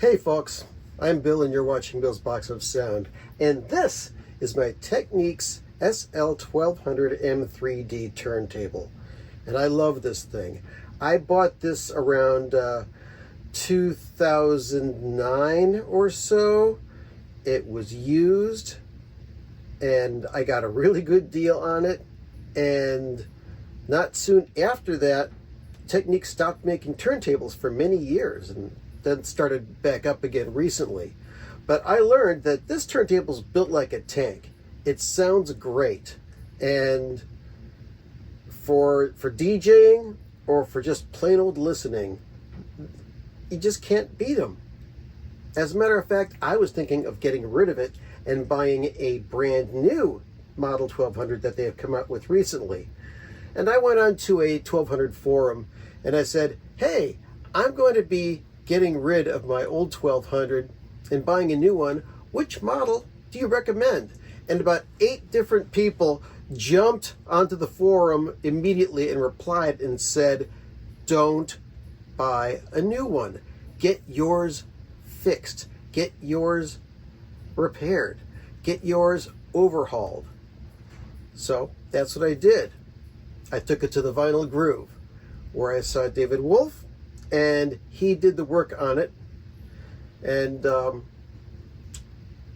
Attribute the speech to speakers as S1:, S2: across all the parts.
S1: Hey folks, I'm Bill and you're watching Bill's Box of Sound, and this is my Technics SL1200 M3D turntable, and I love this thing. I bought this around 2009 or so. It was used and I got a really good deal on it, and not soon after that Technics stopped making turntables for many years and then started back up again recently. But I learned that this turntable is built like a tank. It sounds great, and for DJing or for just plain old listening, you just can't beat them. As a matter of fact, I was thinking of getting rid of it and buying a brand new Model 1200 that they have come out with recently. And I went on to a 1200 forum and I said, hey, I'm going to be getting rid of my old 1200 and buying a new one. Which model do you recommend? And about 8 different people jumped onto the forum immediately and replied and said, don't buy a new one. Get yours fixed. Get yours repaired. Get yours overhauled. So that's what I did. I took it to the Vinyl Groove, where I saw David Wolf, and he did the work on it. And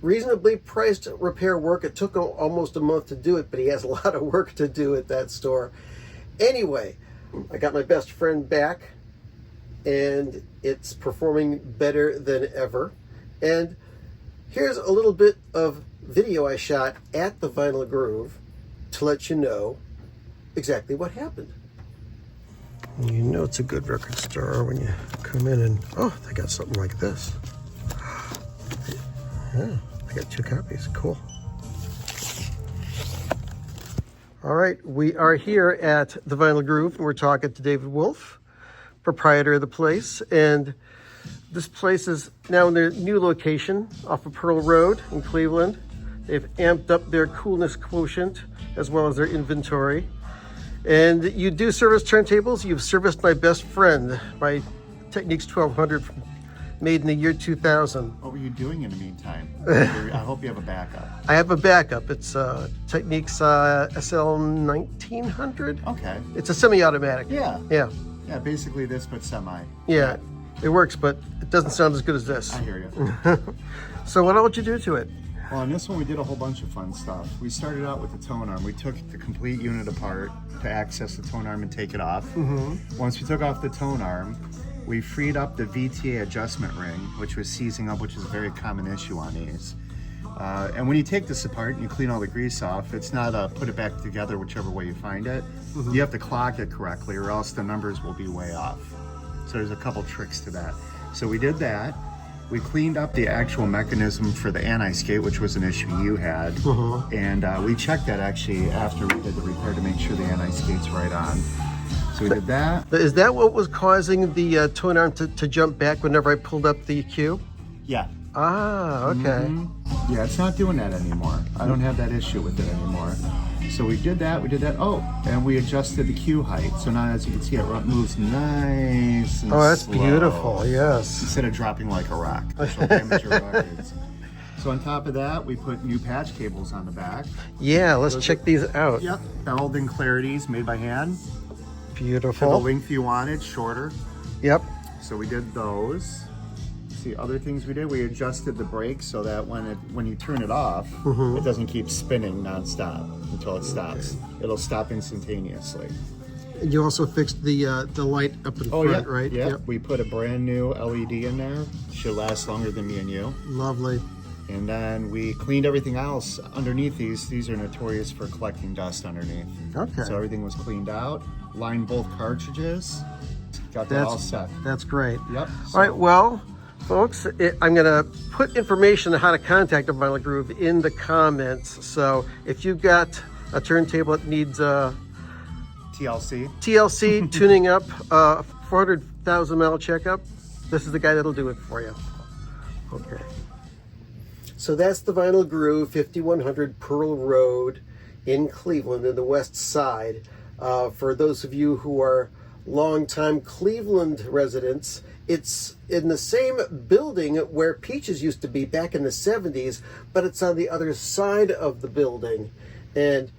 S1: reasonably priced repair work. It took almost a month to do it, but he has a lot of work to do at that store. Anyway, I got my best friend back, and it's performing better than ever. And here's a little bit of video I shot at the Vinyl Groove to let you know exactly what happened. You know it's a good record store when you come in and, oh, they got something like this. Yeah, I got 2 copies. Cool. All right, we are here at the Vinyl Groove, and we're talking to David Wolf, proprietor of the place. And this place is now in their new location off of Pearl Road in Cleveland. They've amped up their coolness quotient as well as their inventory. And you do service turntables. You've serviced my best friend, my Technics 1200 made in the year 2000.
S2: What were you doing in the meantime? I hope you have a backup.
S1: I have a backup. It's Technics SL 1900.
S2: Okay.
S1: It's a semi-automatic.
S2: Yeah.
S1: Yeah.
S2: Yeah, basically this, but semi.
S1: Yeah, it works, but it doesn't sound as good as this.
S2: I hear you.
S1: So what would you do to it?
S2: Well, on this one we did a whole bunch of fun stuff. We started out with the tone arm. We took the complete unit apart to access the tone arm and take it off. Once we took off the tone arm, we freed up the VTA adjustment ring, which was seizing up, which is a very common issue on these. And when you take this apart and you clean all the grease off, it's not a put it back together whichever way you find it. You have to clock it correctly or else the numbers will be way off. So there's a couple tricks to that. So we did that. We cleaned up the actual mechanism for the anti-skate, which was an issue you had. And we checked that actually after we did the repair to make sure the anti-skate's right on. So we did that.
S1: Is that what was causing the tone arm to jump back whenever I pulled up the EQ?
S2: Yeah.
S1: Ah, okay.
S2: Yeah, it's not doing that anymore. I don't have that issue with it anymore. So we did that, oh, and we adjusted the cue height. So now as you can see, it moves nice and
S1: Oh, that's
S2: slow,
S1: beautiful, yes.
S2: instead of dropping like a rock. That's what amateur records. So on top of that, we put new patch cables on the back.
S1: Yeah, let's check these out.
S2: Yep, Belden Clarities made by hand. For the
S1: Beautiful.
S2: length you wanted, shorter.
S1: Yep.
S2: So we did those. See, other things we did, we adjusted the brakes so that when you turn it off, it doesn't keep spinning nonstop until it stops. It'll stop instantaneously.
S1: And you also fixed the light up in front, right?
S2: Yeah, we put a brand new LED in there. Should last longer than me and you.
S1: Lovely.
S2: And then we cleaned everything else underneath these. These are notorious for collecting dust underneath.
S1: Okay.
S2: So everything was cleaned out, lined both cartridges, got that all set.
S1: That's great.
S2: Yep.
S1: All right, well, folks, I'm going to put information on how to contact the Vinyl Groove in the comments. So if you've got a turntable that needs TLC tuning up, 400,000 mile checkup, this is the guy that'll do it for you. Okay. So that's the Vinyl Groove, 5100 Pearl Road in Cleveland, in the west side. For those of you who are longtime Cleveland residents It's in the same building where Peaches used to be back in the 70s, but it's on the other side of the building. And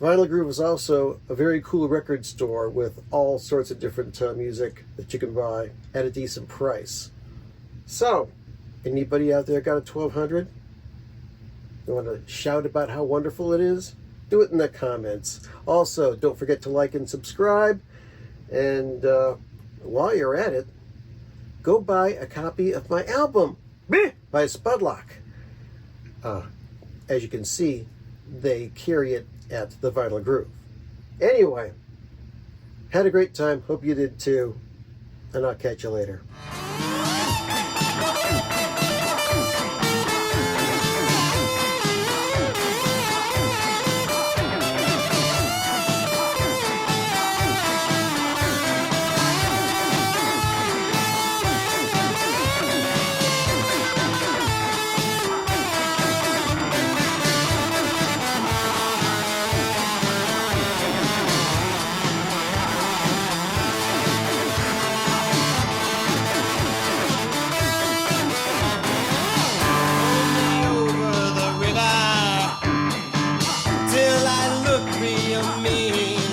S1: Vinyl Groove is also a very cool record store with all sorts of different music that you can buy at a decent price. So, anybody out there got a 1200? You want to shout about how wonderful it is? Do it in the comments. Also, don't forget to like and subscribe. And while you're at it, go buy a copy of my album by Spudlock. As you can see, they carry it at the Vinyl Groove. Anyway, had a great time. Hope you did too. And I'll catch you later.
S3: Till I look real mean.